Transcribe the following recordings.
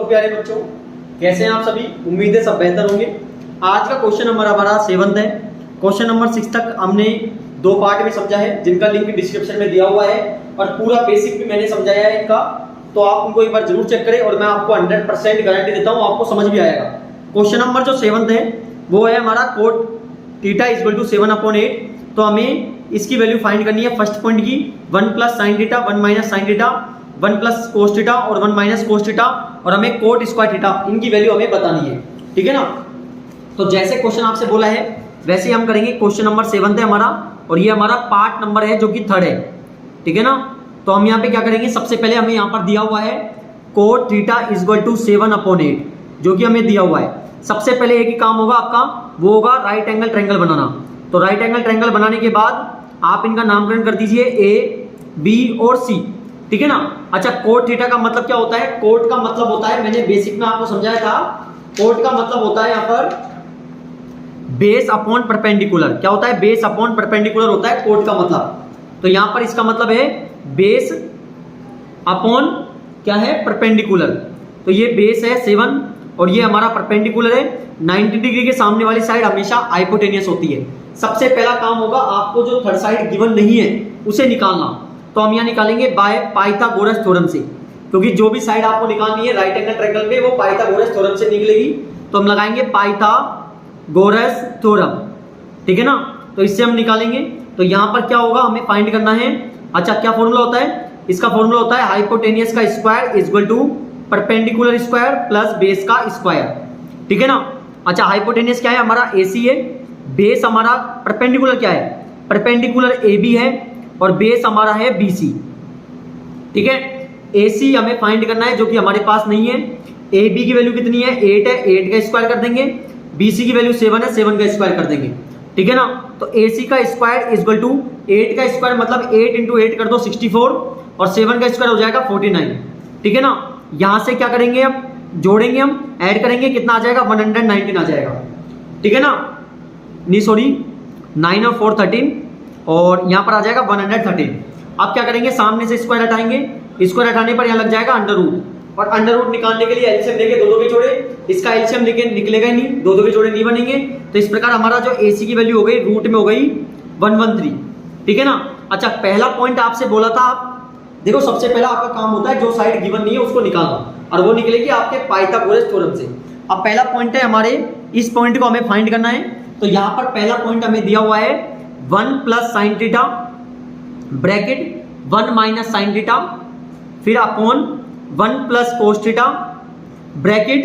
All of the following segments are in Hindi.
तो प्यारे बच्चों, कैसे हैं आप सभी? उम्मीद है सब बेहतर होंगे। आज का क्वेश्चन नंबर हमारा 7 है। क्वेश्चन नंबर 6 तक हमने 2 पार्ट में समझा है, जिनका लिंक डिस्क्रिप्शन में दिया हुआ है और पूरा बेसिक भी मैंने समझाया है इनका, तो आप उनको एक बार जरूर चेक करें और मैं आपको 100% गारंटी देता हूँ आपको समझ भी आएगा। क्वेश्चन नंबर जो 7 है वो है हमारा कोट थीटा इक्वल टू 7/8। तो हमें इसकी वैल्यू फाइंड करनी है फर्स्ट पॉइंट की, 1 plus sine theta 1 minus sine theta 1 plus cos theta और 1 माइनस कोस थीटा, और हमें कोट स्क्वायर थीटा इनकी वैल्यू हमें बतानी है। ठीक है ना? तो जैसे क्वेश्चन आपसे बोला है वैसे हम करेंगे। क्वेश्चन नंबर 7 है हमारा और ये हमारा पार्ट नंबर है जो कि 3rd है। ठीक है ना? तो हम यहाँ पे क्या करेंगे, सबसे पहले हमें यहाँ पर दिया हुआ है कोट थीटा इक्वल टू 7/8 जो कि हमें दिया हुआ है। सबसे पहले एक ही काम होगा आपका, वो होगा राइट एंगल ट्रायंगल बनाना। तो राइट एंगल ट्रायंगल बनाने के बाद आप इनका नामकरण कर दीजिए ए, बी और सी। ठीक है ना? अच्छा, कोट थीटा का मतलब क्या होता है? कोट का मतलब होता है, मैंने बेसिक में आपको समझाया था, कोट का मतलब होता है यहाँ पर बेस अपॉन परपेंडिकुलर। क्या होता है? बेस अपॉन परपेंडिकुलर होता है कोट का मतलब। तो यहाँ पर इसका मतलब है बेस अपॉन क्या है? परपेंडिकुलर। तो ये बेस है 7 और ये हमारा परपेंडिकुलर है। 90 डिग्री के सामने वाली साइड हमेशा हाइपोटेनियस होती है। सबसे पहला काम होगा आपको जो थर्ड साइड गिवन नहीं है उसे निकालना। तो हम यहाँ निकालेंगे बाय पाइथागोरस थ्योरम से, क्योंकि जो भी साइड आपको निकालनी है राइट एंगल ट्रायंगल पे वो पाइथागोरस थ्योरम से निकलेगी। तो हम लगाएंगे पाइथागोरस थ्योरम। ठीक है ना? तो इससे हम निकालेंगे। तो यहाँ पर क्या होगा, हमें फाइंड करना है। अच्छा, क्या फॉर्मूला होता है इसका? फॉर्मूला होता है हाइपोटेनियस का square equal to perpendicular square plus base का स्क्वायर। ठीक है ना? अच्छा, हाइपोटेनियस क्या है? हमारा AC है। बेस हमारा परपेंडिकुलर क्या है? परपेंडिकुलर AB है और बेस हमारा है BC। ठीक है? AC हमें फाइंड करना है जो कि हमारे पास नहीं है। AB की वैल्यू कितनी है? 8 है, 8 का स्क्वायर कर देंगे। BC की वैल्यू 7 है, 7 का स्क्वायर कर देंगे। ठीक है ना? तो AC का स्क्वायर इक्वल टू 8 का स्क्वायर मतलब 8 इंटू 8 कर दो 64 और 7 का स्क्वायर हो जाएगा 49। ठीक है ना? यहां से क्या करेंगे, अब जोड़ेंगे, हम ऐड करेंगे, कितना आ जाएगा? 119 आ जाएगा। ठीक है ना? नहीं सॉरी, 9 और 4 13 और यहाँ पर आ जाएगा 113। अब क्या करेंगे, सामने से स्क्वायर हटाएंगे। स्क्वायर हटाने पर यहाँ लग जाएगा अंडर रूट, और अंडर रूट निकालने के लिए एलसीएम लेके 2 के जोड़े, इसका एलसीएम लेके निकलेगा ही नहीं, 2 के जोड़े नहीं बनेंगे। तो इस प्रकार हमारा जो AC की वैल्यू हो गई रूट में हो गई 113। ठीक है ना? अच्छा, पहला पॉइंट आपसे बोला था, आप देखो सबसे पहला आपका काम होता है जो साइड गिवन नहीं है उसको निकालना, और वो निकलेगी आपके पाइथागोरस थ्योरम से। अब पहला पॉइंट है हमारे, इस पॉइंट को हमें फाइंड करना है। तो यहाँ पर पहला पॉइंट हमें दिया हुआ है 1 plus sine theta bracket 1 minus sine theta, फिर upon 1 plus cos theta bracket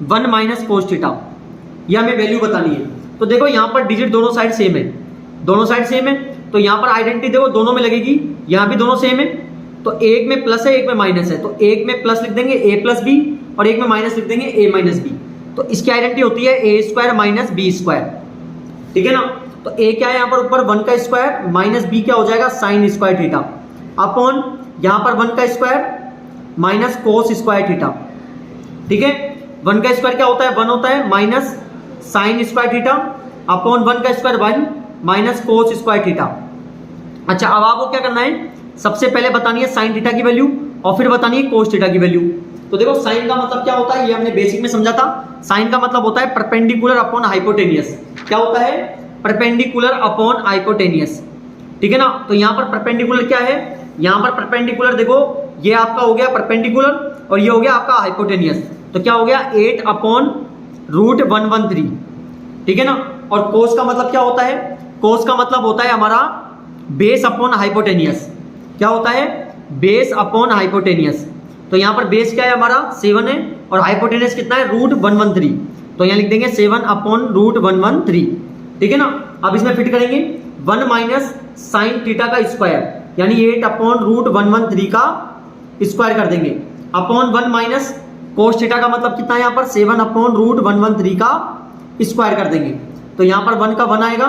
1 minus cos theta. यह हमें वैल्यू बतानी है। तो देखो यहाँ पर डिजिट दोनों साइड सेम है, दोनों साइड सेम है, तो यहाँ पर आइडेंटिटी देखो दोनों में लगेगी, यहाँ भी दोनों सेम है। तो एक में प्लस है, एक में माइनस है, तो एक में प्लस लिख देंगे A प्लस बी और एक में माइनस लिख देंगे A माइनस बी। तो इसकी आइडेंटिटी होती है A square minus B square. ठीक है ना? तो A क्या है यहाँ पर ऊपर 1 का स्क्वायर माइनस B क्या हो जाएगा? साइन स्क्वायर थीटा अपॉन यहाँ पर 1 का square minus cos square theta. ठीक है? 1 का स्क्वायर क्या होता है? 1 होता है, minus sine square theta upon 1 का square 1 minus cos square theta. अच्छा, अब आपको क्या करना है, सबसे पहले बतानी है साइन थीटा की वैल्यू और फिर बतानी है कोस थीटा की वैल्यू। तो देखो साइन का मतलब क्या होता है, ये हमने बेसिक में समझा था। साइन का मतलब होता है परपेंडिकुलर अपॉन हाइपोटेनियस। क्या होता है? Perpendicular upon hypotenuse. ठीक है ना? तो यहाँ पर परपेंडिकुलर क्या है? यहाँ पर परपेंडिकुलर देखो, ये आपका हो गया परपेंडिकुलर और ये हो गया आपका हाइपोटेनियस। तो क्या हो गया? 8 अपॉन रूट 113। ठीक है ना? और कोस का मतलब क्या होता है? कोस का मतलब होता है हमारा बेस अपॉन हाइपोटेनियस। क्या होता है? Base upon hypotenuse. तो यहाँ पर बेस क्या है हमारा? 7 है और हाइपोटेनियस कितना है? रूट 113। तो यहाँ लिख देंगे 7 अपॉन रूट 113। ठीक है ना? अब इसमें फिट करेंगे 1 माइनस साइन थीटा का स्क्वायर, यानी 8 अपॉन रूट 113 का स्क्वायर कर देंगे, अपॉन 1 माइनस कोस थीटा का मतलब कितना है यहाँ पर? 7 अपॉन रूट 113 का स्क्वायर कर देंगे। तो यहाँ पर 1 का 1 आएगा,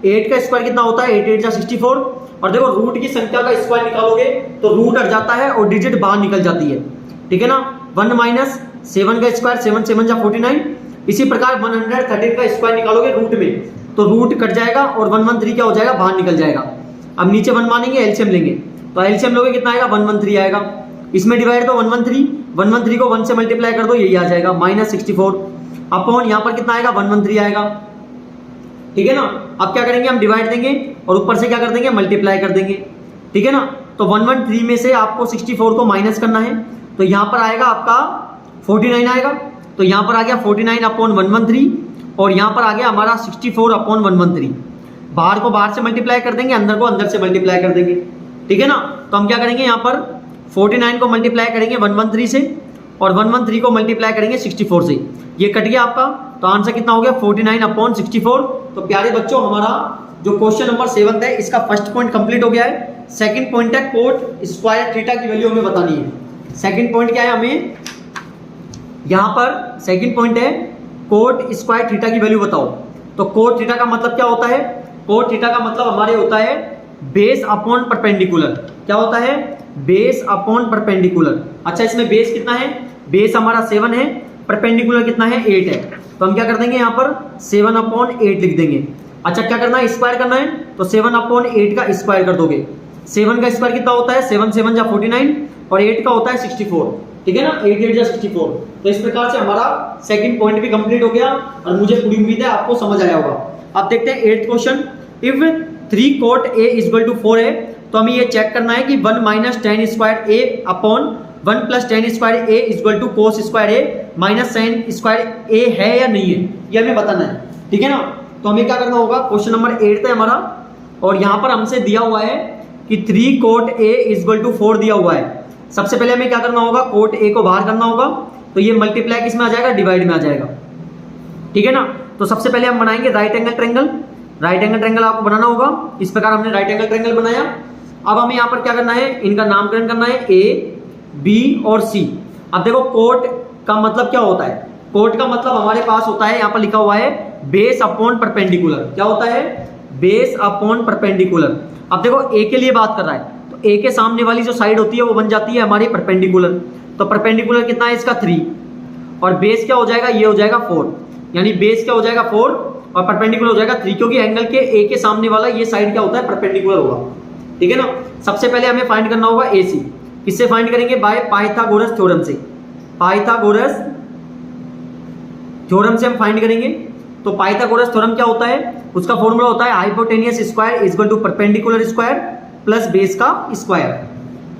8 का स्क्वायर कितना होता है? 8 8 जा 64। और देखो रूट की संख्या का स्क्वायर निकालोगे तो रूट हट जाता है और डिजिट बाहर निकल जाती है। ठीक है ना? 1 माइनस 7 का स्क्वायर, 7 7 जा 49। इसी प्रकार 113 का स्क्वायर निकालोगे रूट में तो रूट कट जाएगा और 113 क्या हो जाएगा? बाहर निकल जाएगा। अब नीचे 1 मानेंगे, एलसीएम लेंगे, तो एलसीएम लोगे कितना आएगा? 113 आएगा। इसमें डिवाइड दो 113 113 को 1 से मल्टीप्लाई कर दो, यही आ जाएगा -64 अपॉन यहाँ पर कितना आएगा 113 आएगा। ठीक है ना। अब क्या करेंगे हम डिवाइड देंगे और ऊपर से क्या कर देंगे मल्टीप्लाई कर देंगे। ठीक है ना। तो 113 में से आपको 64 को माइनस करना है, तो यहाँ पर आएगा आपका 49 आएगा। तो यहाँ पर आ गया 49 अपॉन 113 और यहाँ पर आ गया हमारा 64 अपॉन 113। बाहर को बाहर से मल्टीप्लाई कर देंगे, अंदर को अंदर से मल्टीप्लाई कर देंगे। ठीक है ना। तो हम क्या करेंगे यहाँ पर 49 को मल्टीप्लाई करेंगे 113 से और 113 को मल्टीप्लाई करेंगे 64 से, ये कट गया आपका। तो आंसर कितना हो गया 49 अपॉन 64। तो प्यारे बच्चों हमारा जो क्वेश्चन नंबर 7 है इसका फर्स्ट पॉइंट कंप्लीट हो गया है। सेकंड पॉइंट है कोट स्क्वायर थीटा की वैल्यू हमें बतानी है। सेकंड पॉइंट क्या है, हमें यहाँ पर सेकंड पॉइंट है कोट स्क्वायर थीटा की वैल्यू बताओ। तो कोट थीटा का मतलब क्या होता है, कोट थीटा का मतलब हमारे होता है बेस अपॉन परपेंडिकुलर। क्या होता है, बेस अपॉन परपेंडिकुलर। अच्छा इसमें बेस कितना है, बेस हमारा 7 है, परपेंडिकुलर कितना है 8 है। तो हम क्या कर देंगे यहाँ पर 7 अपॉन 8 लिख देंगे। अच्छा क्या करना है, स्क्वायर करना है, तो 7 अपॉन 8 का स्क्वायर कर दोगे। 7 का स्क्वायर कितना होता है 7 7 जा 49 और 8 का होता है 64। ठीक है ना, 8 8 जा 64। तो इस प्रकार से हमारा सेकंड पॉइंट भी कंप्लीट हो गया और मुझे पूरी उम्मीद है आपको समझ आया होगा। अब देखते हैं 8th question. If 3 cot a = 4 है, तो हमें ये चेक करना है कि 1 - tan square a upon 1 + tan square a = cos square a minus sin square a है या नहीं है, ये हमें बताना है। ठीक है ना। तो हमें क्या करना होगा, क्वेश्चन नंबर 8 है हमारा और यहाँ पर हमसे दिया हुआ है कि 3 cot a = 4 दिया हुआ है। सबसे पहले हमें क्या करना होगा, cot a को बाहर करना होगा, तो ये मल्टीप्लाई किस में आ जाएगा, डिवाइड में आ जाएगा। ठीक है ना। तो सबसे पहले हम बनाएंगे right angle triangle. Right angle triangle आपको बनाना होगा। इस प्रकार हमने राइट एंगल ट्रायंगल बनाया। अब हमें यहाँ पर क्या करना है, इनका नामकरण करना है A, B और C। अब देखो कोट का मतलब क्या होता है, कोट का मतलब हमारे पास होता है, यहाँ पर लिखा हुआ है बेस अपॉन परपेंडिकुलर। क्या होता है, बेस अपॉन परपेंडिकुलर। अब देखो A के लिए बात कर रहा है, तो A के सामने वाली जो साइड होती है वो बन जाती है हमारी परपेंडिकुलर। तो परपेंडिकुलर कितना है इसका 3 और बेस क्या हो जाएगा, ये हो जाएगा 4, यानी बेस क्या हो जाएगा 4 और परपेंडिकुलर हो जाएगा 3, क्योंकि एंगल के A के सामने वाला ये साइड क्या होता है, परपेंडिकुलर होगा। ठीक है ना। सबसे पहले हमें फाइंड करना होगा AC। किससे फाइंड करेंगे, बाय पाइथागोरस थ्योरम से। पाइथागोरस थ्योरम से हम फाइंड करेंगे। तो पाइथागोरस थ्योरम क्या होता है, उसका फॉर्मूला होता है hypotenuse square = perpendicular square plus base का स्क्वायर।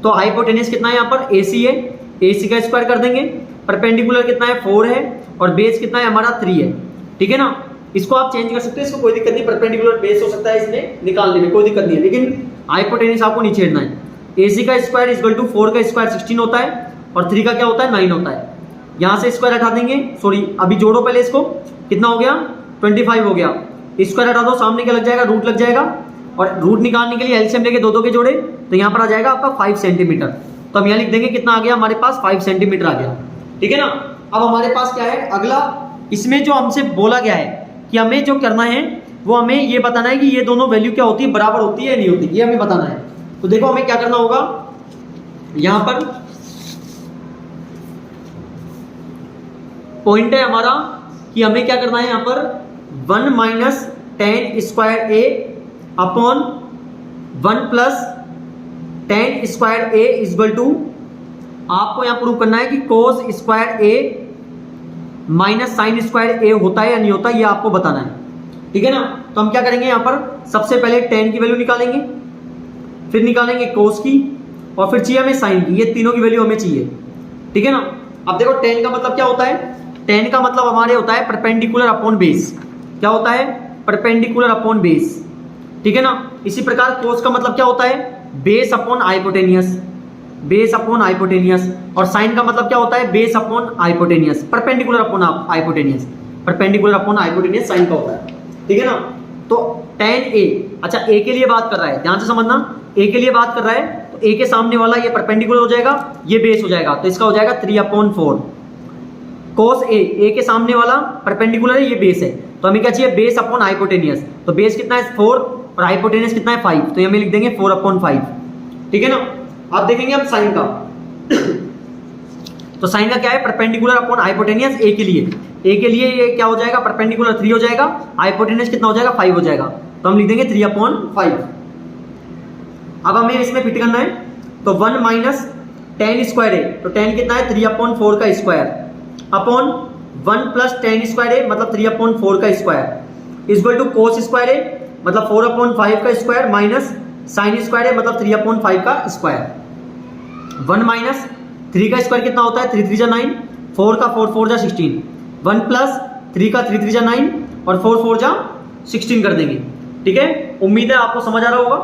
तो हाइपोटेनियस कितना है यहाँ पर AC है, AC का स्क्वायर कर देंगे। परपेंडिकुलर कितना है 4 है और बेस कितना है हमारा 3 है। ठीक है ना। इसको आप चेंज कर सकते हैं, इसको कोई दिक्कत नहीं, परपेंडिकुलर बेस हो सकता है इसमें निकालने में, कोई दिक्कत नहीं है, लेकिन हाइपोटेनियस आपको नहीं छेड़ना है। AC का स्क्वायर = 4 का स्क्वायर 16 होता है और 3 का क्या होता है 9 होता है। यहाँ से स्क्वायर हटा देंगे, सॉरी अभी जोड़ो पहले इसको, कितना हो गया 25 हो गया। स्क्वायर हटा दो, सामने क्या लग जाएगा, रूट लग जाएगा और रूट निकालने के लिए एलसीएम लेके 2 के जोड़े, तो यहाँ पर आ जाएगा आपका 5 सेंटीमीटर। तो हम यहाँ लिख देंगे कितना आ गया हमारे पास 5 सेंटीमीटर आ गया। ठीक है ना। अब हमारे पास क्या है अगला, इसमें जो हमसे बोला गया है कि हमें जो करना है वो हमें ये बताना है कि ये दोनों वैल्यू क्या होती है, बराबर होती है या नहीं होती, ये हमें बताना है। तो देखो हमें क्या करना होगा, यहां पर पॉइंट है हमारा कि हमें क्या करना है, यहां पर 1 - tan square a upon 1 + tan square a = आपको यहां प्रूव करना है कि cos square a minus sine square a होता है या नहीं होता, ये आपको बताना है। ठीक है ना। तो हम क्या करेंगे, यहाँ पर सबसे पहले tan की वैल्यू निकालेंगे, फिर निकालेंगे cos की और फिर चाहिए हमें sin की, ये तीनों की वैल्यू हमें चाहिए। ठीक है ना। अब देखो tan का मतलब क्या होता है, tan का मतलब हमारे होता है परपेंडिकुलर अपॉन बेस। क्या होता है, परपेंडिकुलर अपॉन बेस। ठीक है ना। इसी प्रकार cos का मतलब क्या होता है, base upon hypotenuse, base upon hypotenuse. और साइन का मतलब क्या होता है, base upon hypotenuse, perpendicular upon hypotenuse, perpendicular upon hypotenuse sine का होता है। ठीक है ना। तो tan a, अच्छा a के लिए बात कर रहा है, ध्यान से समझना, a के लिए बात कर रहा है, तो a के सामने वाला ये परपेंडिकुलर हो जाएगा, ये बेस हो जाएगा, तो इसका हो जाएगा 3/4। cos a के सामने वाला परपेंडिकुलर है, ये बेस है, तो हमें क्या चाहिए, बेस अपॉन हाइपोटेनियस। तो बेस कितना है 4 और हाइपोटेनियस कितना है 5, तो हमें लिख देंगे 4/5। ठीक है ना। अब देखेंगे हम साइन का। तो साइन का क्या है, परपेंडिकुलर अपॉन हाइपोटेनियस a के लिए, a के लिए ये क्या हो जाएगा, परपेंडिकुलर 3 हो जाएगा, हाइपोटेनियस कितना हो जाएगा 5 हो जाएगा, तो हम लिख देंगे 3/5। अब हमें इसमें फिट करना है, तो 1 - tan स्क्वायर है तो tan कितना है 3/4 का square upon 1 plus tan square है मतलब 3/4 का square equal to cos square है मतलब 4/5 का स्क्वायर माइनस sin स्क्वायर है मतलब 3/5 का स्क्वायर। 1 माइनस 3 का स्क्वायर कितना होता है 3 3 जा 9, 4 का 4 4 जा 16, 1 प्लस 3 का 3 3 जा 9 और 4 4 जा 16 कर देंगे। ठीक है, उम्मीद है आपको समझ आ रहा होगा।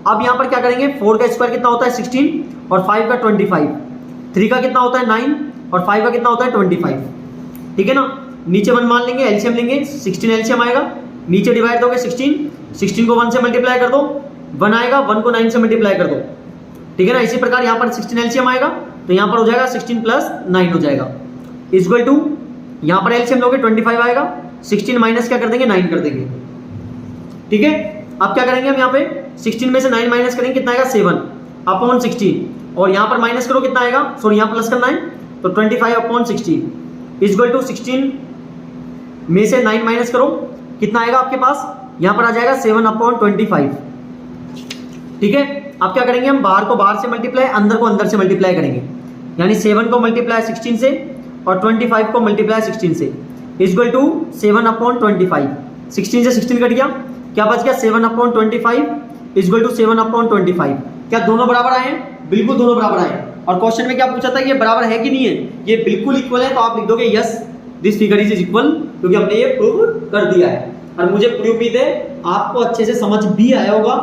अब यहाँ पर क्या करेंगे 4 का स्क्वायर कितना होता है 16 और 5 का 25, 3 का कितना होता है 9 और 5 का कितना होता है 25। ठीक है ना, नीचे 1 मान लेंगे, एलसीएम लेंगे, 16 एलसीएम आएगा, नीचे डिवाइड दोगे 16 को 1 से मल्टीप्लाई कर दो, 1 आएगा, 1 को 9 से मल्टीप्लाई कर दो। ठीक है ना, इसी प्रकार यहाँ पर 16 एलसीएम आएगा तो यहाँ पर हो जाएगा 16 प्लस 9 हो जाएगा इक्वल टू यहाँ पर एलसीएम लोगे 25 आएगा, 16 माइनस क्या कर देंगे 9 कर देंगे। ठीक है, अब क्या करेंगे हम यहाँ पे 16 में से 9 माइनस करेंगे कितना आएगा 7 अपॉन 16 और यहाँ पर माइनस करो कितना आएगा, सॉरी यहाँ प्लस करना है तो 25 अपॉन 16 इक्वल टू 16 में से 9 माइनस करो कितना आएगा आपके पास, यहाँ पर आ जाएगा 7 अपॉन 25। ठीक है, अब क्या करेंगे हम बाहर को बाहर से मल्टीप्लाई, अंदर को अंदर से मल्टीप्लाई करेंगे, यानी 7 को मल्टीप्लाई 16 से और 25 को मल्टीप्लाई 16 से इक्वल टू 7 अपॉन 25। 16 से 16 कट गया, क्या बच गया 7 अपॉन 25 इक्वल टू 7 अपॉन 25। क्या दोनों बराबर आए हैं? बिल्कुल दोनों बराबर आए हैं। और क्वेश्चन में क्या पूछा था, ये बराबर है कि नहीं है, ये बिल्कुल इक्वल है तो आप लिख दोगे yes this figure is equal, क्योंकि हमने ये प्रूव कर दिया है। और मुझे पूरी उम्मीद है आपको अच्छे से समझ भी आया होगा।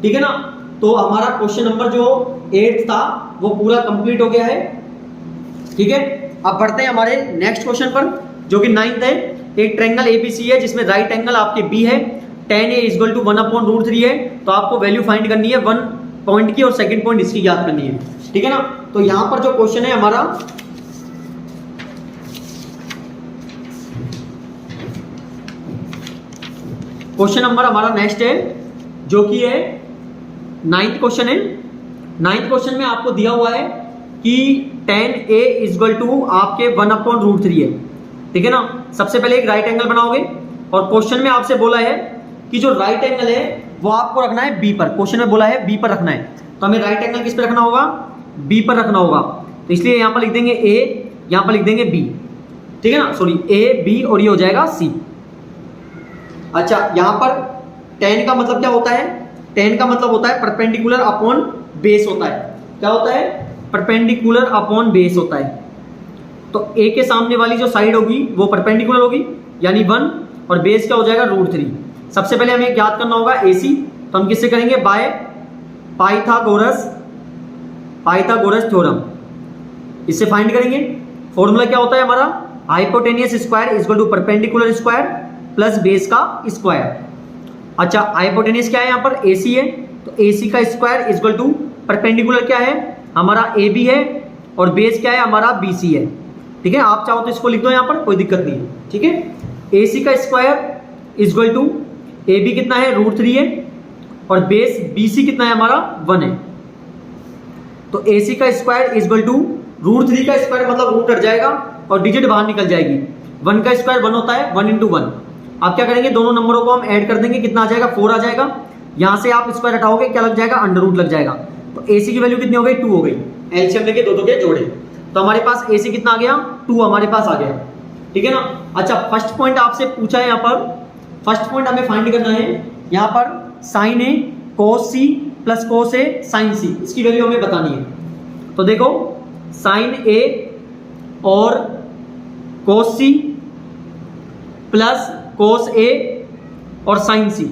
ठीक है ना, तो हमारा क्वेश्चन नंबर जो 8 था वो पूरा कंप्लीट हो गया है। ठीक है, अब बढ़ते हैं हमारे नेक्स्ट क्वेश्चन पर जो कि 9th है। एक ट्रायंगल एबीसी है जिसमें राइट एंगल आपके बी है, tan a इक्वल टू 1/√3 है, तो आपको वैल्यू फाइंड करनी है 1 पॉइंट की और सेकंड पॉइंट इसकी ज्ञात करनी है। ठीक है ना, तो यहां पर जो क्वेश्चन है हमारा क्वेश्चन नंबर हमारा नेक्स्ट है जो कि है 9th क्वेश्चन है। 9th क्वेश्चन में आपको दिया हुआ है कि tan a इक्वल टू आपके 1/√3 है। ठीक है ना, सबसे पहले एक राइट एंगल बनाओगे और क्वेश्चन में आपसे बोला है कि जो राइट एंगल है वो आपको रखना है बी पर। क्वेश्चन में बोला है बी पर रखना है, तो हमें राइट एंगल किस पर रखना होगा, बी पर रखना होगा। तो इसलिए यहां पर लिख देंगे ए, यहां पर लिख देंगे बी। ठीक है ना, सॉरी ए बी और ये हो जाएगा सी। अच्छा, यहां पर tan का मतलब क्या होता है, tan का मतलब होता है परपेंडिकुलर अपॉन बेस होता है। क्या होता है, परपेंडिकुलर अपॉन बेस होता है। तो ए के सामने वाली जो साइड होगी वो परपेंडिकुलर होगी यानी 1 और बेस क्या हो जाएगा √3। सबसे पहले हमें ज्ञात करना होगा AC, तो हम किससे करेंगे, बाय पाइथागोरस थ्योरम, इससे फाइंड करेंगे। फॉर्मूला क्या होता है हमारा, hypotenuse square equal to perpendicular square plus base का स्क्वायर। अच्छा, हाइपोटेनियस क्या है यहाँ पर AC है, तो AC का स्क्वायर इक्वल टू परपेंडिकुलर क्या है हमारा AB है और बेस क्या है हमारा BC है। ठीक है, आप चाहो तो इसको लिख दो यहाँ पर, कोई दिक्कत नहीं है। ठीक है, AC का स्क्वायर इक्वल टू AB कितना है √3 है और बेस BC कितना है हमारा 1 है। तो AC का स्क्वायर इक्वल टू √3 का स्क्वायर मतलब रूट कट जाएगा और डिजिट बाहर निकल जाएगी। 1 का स्क्वायर 1 होता है, 1 × 1। आप क्या करेंगे, दोनों नंबरों को हम ऐड कर देंगे, कितना आ जाएगा 4 आ जाएगा। यहां से आप स्क्वायर हटाओगे क्या लग जाएगा, √ लग जाएगा। तो AC की वैल्यू कितनी हो गई 2 हो गई, एलसीएम लेके दो के जोड़े, तो हमारे पास AC कितना आ गया 2 हमारे पास आ गया। ठीक है ना। अच्छा, फर्स्ट पॉइंट आपसे पूछा है यहाँ पर, फर्स्ट पॉइंट हमें फाइंड करना है यहाँ पर sin A cos C plus cos A sin C, इसकी वैल्यू हमें बतानी है। तो देखो sin A और cos C plus cos A और sin C,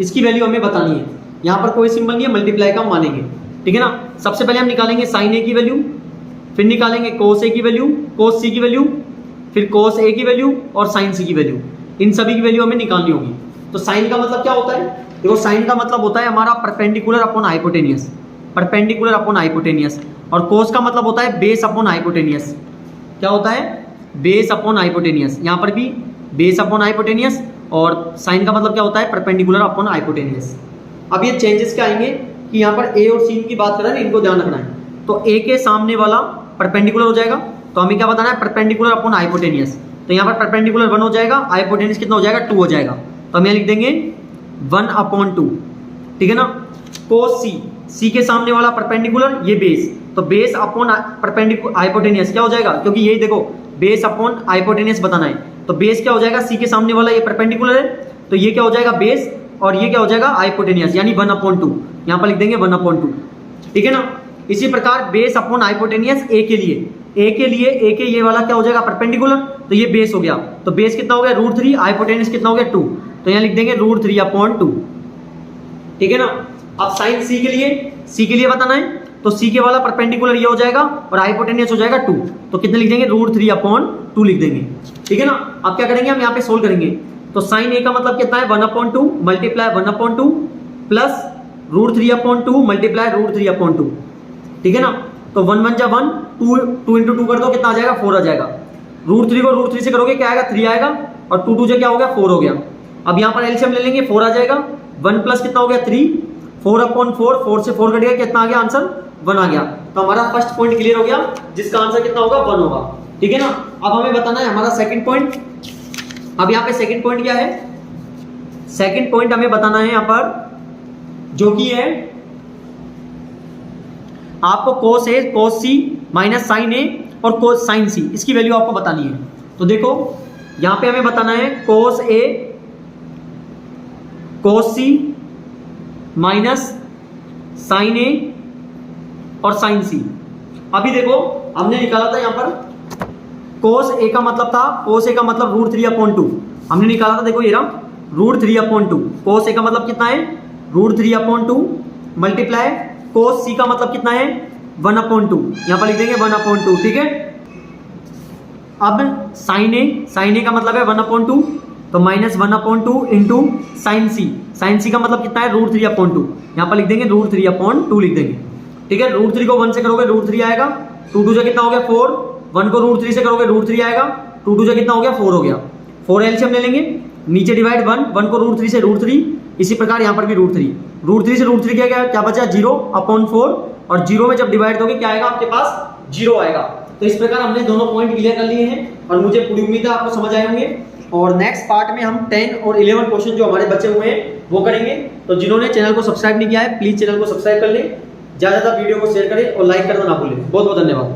इसकी वैल्यू हमें बतानी है। यहाँ पर कोई सिंबल नहीं है, मल्टीप्लाई का मानेंगे। ठीक है ना, सबसे पहले हम निकालेंगे sin A की वैल्यू, फिर निकालेंगे cos A की वैल्यू, cos C की वैल्यू, फिर cos A की वैल्यू और sin C की वैल्यू, इन सभी की वैल्यू हमें निकालनी होगी। तो sin का मतलब क्या होता है, देखो sin का मतलब होता है हमारा perpendicular upon hypotenuse, perpendicular upon hypotenuse, और cos का मतलब होता है बेस अपॉन हाइपोटेनियस। क्या होता है, बेस अपॉन हाइपोटेनियस, यहाँ पर भी बेस अपॉन हाइपोटेनियस, और sin का मतलब क्या होता है परपेंडिकुलर अपॉन हाइपोटेनियस। अब ये चेंजेस क्या आएंगे कि यहाँ पर A और C की बात कर रहे हैं, इनको ध्यान रखना है। तो A के सामने वाला परपेंडिकुलर हो जाएगा, तो हमें क्या बताना है परपेंडिकुलर अपॉन हाइपोटेनियस। तो यहाँ पर परपेंडिकुलर 1 हो जाएगा, हाइपोटेनियस कितना हो जाएगा 2 हो जाएगा, तो हम यहाँ लिख देंगे 1/2। ठीक है ना। cos C, C के सामने वाला परपेंडिकुलर ये बेस, तो बेस अपॉन परपेंडिकुलर हाइपोटेनियस क्या हो जाएगा, क्योंकि यही देखो बेस अपॉन हाइपोटेनियस बताना है, तो बेस क्या हो जाएगा, सी के सामने वाला ये परपेंडिकुलर है, तो ये क्या हो जाएगा बेस, और ये क्या हो जाएगा हाइपोटेनियस, यानी 1/2, यहाँ पर लिख देंगे 1/2, ठीक है ना। इसी प्रकार बेस अपॉन हाइपोटेनियस ए के लिए, ए के ये वाला क्या हो जाएगा परपेंडिकुलर, तो ये बेस हो गया, तो बेस कितना हो गया √3, हाइपोटेनियस कितना हो गया 2, तो यहाँ लिख देंगे √3/2, ठीक है ना। अब साइन सी के लिए बताना है, तो सी के वाला परपेंडिकुलर ये हो जाएगा और हाइपोटेनियस हो जाएगा 2, तो कितने लिख देंगे √3/2 लिख देंगे, ठीक है ना। अब क्या करेंगे हम यहाँ पे सोल्व करेंगे, तो साइन ए का मतलब कितना है 1/2 मल्टीप्लाई 1/2 प्लस √3/2 मल्टीप्लाई √3/2, ठीक है ना। तो 1 1 जा 1, 2 × 2 कर दो कितना आ जाएगा 4 आ जाएगा, √3 को √3 से करोगे क्या आएगा 3 आएगा, और 2 2 से क्या हो गया 4 हो गया। अब यहाँ पर एलसीएम ले लेंगे 4 आ जाएगा, 1 प्लस कितना हो गया 3, 4/4, 4 से 4 कट गया, कितना आ गया आंसर 1 आ गया। तो हमारा फर्स्ट पॉइंट क्लियर हो गया, जिसका आंसर कितना होगा 1 होगा, ठीक है ना। अब हमें बताना है हमारा सेकंड पॉइंट। अब यहाँ पे सेकंड पॉइंट क्या है, सेकंड पॉइंट हमें बताना है यहाँ पर, जो कि है आपको cos A cos C minus sine A और cos साइन C, इसकी वैल्यू आपको बतानी है। तो देखो यहाँ पे हमें बताना है cos A cos C minus sine A और साइन C। अभी देखो हमने निकाला था यहाँ पर cos A का मतलब था, cos A का मतलब √3/2 हमने निकाला था, देखो ये रहा √3/2, cos A का मतलब कितना है √3/2 मल्टीप्लाई cos C का मतलब कितना है 1/2, यहाँ पर लिख देंगे 1/2, ठीक है। अब साइन A का मतलब है 1/2, तो माइनस 1/2 इंटू साइन C का मतलब कितना है √3/2, यहाँ पर लिख देंगे √3/2 लिख देंगे, ठीक है। √3 को 1 से करोगे √3 आएगा, 2 2 से कितना हो गया 4, 1 को √3 से करोगे √3 आएगा, 2 2 से कितना हो गया 4 हो गया, 4 एलसीएम ले लेंगे, नीचे डिवाइड 1 को √3 से √3, इसी प्रकार यहाँ पर भी √3 से √3 क्या बचा 0/4, और 0 में जब डिवाइड दोगे क्या आएगा आपके पास 0 आएगा। तो इस प्रकार हमने दोनों पॉइंट क्लियर कर लिए हैं, और मुझे पूरी उम्मीद है आपको समझ आए होंगे। और नेक्स्ट पार्ट में हम 10 और 11 क्वेश्चन जो हमारे बचे हुए हैं वो करेंगे। तो जिन्होंने चैनल को सब्सक्राइब नहीं किया है प्लीज चैनल को सब्सक्राइब कर लें, ज़्यादा वीडियो को शेयर करें और लाइक करना ना भूलें। बहुत बहुत धन्यवाद।